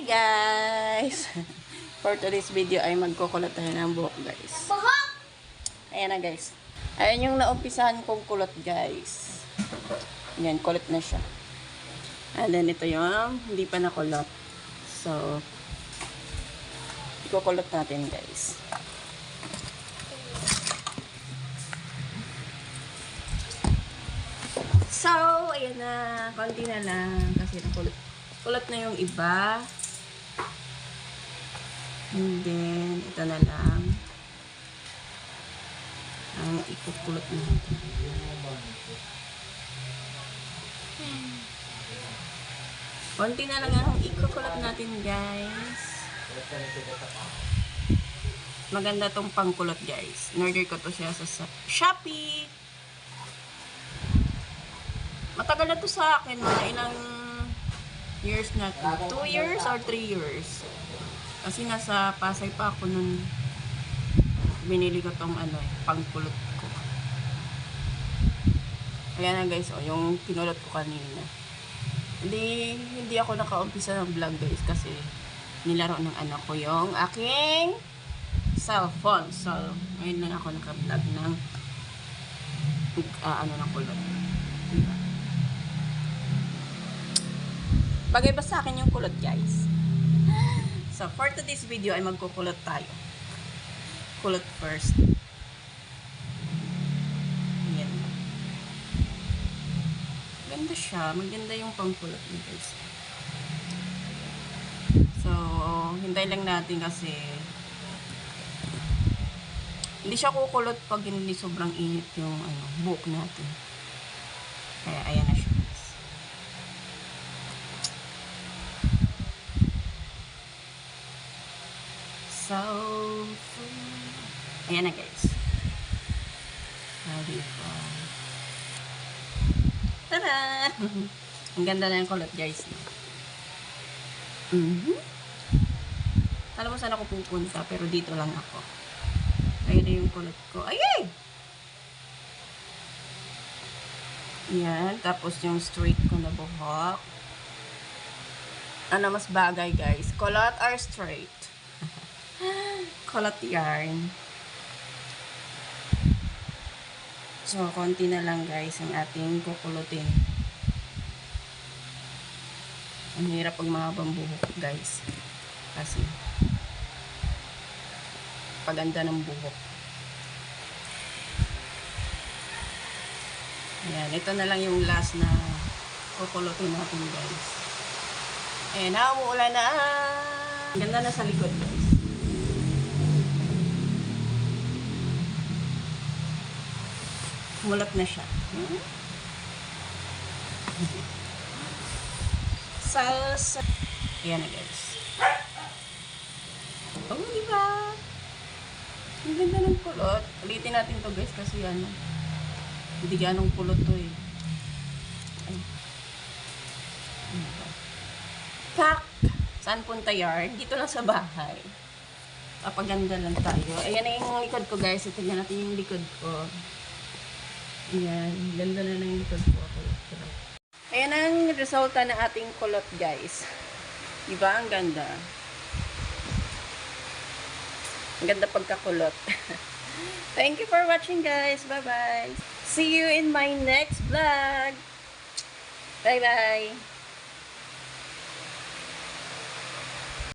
guys! For today's video ay magkukulot tayo ng buhok guys. Ayan na guys. Ayan yung naumpisahan kong kulot guys. Ayan, kulot na siya. And then ito yung hindi pa nakulot. So, ikukulot natin guys. So, ayan na. Konti na lang. Kasi nakulot. Kulot na yung iba. And then, ito na lang. Ang ikukulot natin. Konti na lang ang ikukulot natin, guys. Maganda tong pangkulot, guys. In-order ko to siya sa Shopee. Matagal na to sa akin. Mga ilang years na to. 2 years or 3 years. Kasi nasa Pasay pa ako nun binili ko tong pangkulot ko. Ayan na guys, oh, yung kinulot ko kanina. Hindi ako nakaumpisa ng vlog guys kasi nilaro ng anak ko yung aking cellphone. So, ngayon lang ako naka-vlog ng ng kulot. Diba? Bagay ba sa akin yung kulot guys? So, for today's video ay magkukulot tayo. Kulot first. Ayan. Ganda siya. Maganda yung pangkulot niya guys. So, hintay lang natin kasi hindi siya kukulot pag hindi sobrang init yung buhok natin. Kaya ayan na siya. So, ayan na guys. Diba? Tada! Ang ganda na yung kulot guys. Alam mo saan ako pupunta pero dito lang ako. Ayun na yung kulot ko. Ayay! Yan. Tapos yung straight ko na buhok. Ano mas bagay guys? Kulot or straight? Kulot yarn. So, konti na lang guys ang ating kukulutin. Ang hirap pag mahabang buhok guys. Kasi paganda ng buhok. Ayan, ito na lang yung last na kukulutin natin guys. Ayan na, umuulan na. Ganda na sa likod guys. Mulot na siya. So, ayan na guys. Oh, diba? Ang ganda ng kulot. Ulitin natin to guys kasi hindi ganong kulot to eh. Ay. Kak! Saan punta yard? Dito lang sa bahay. Papaganda lang tayo. Ayan na yung likod ko guys. Tignan natin yung likod ko. Ayan. Ganda na ng likod ko. Ayan ang resulta ng ating kulot guys. Diba? Ang ganda. Ang ganda pagkakulot. Thank you for watching guys. Bye-bye. See you in my next vlog. Bye-bye.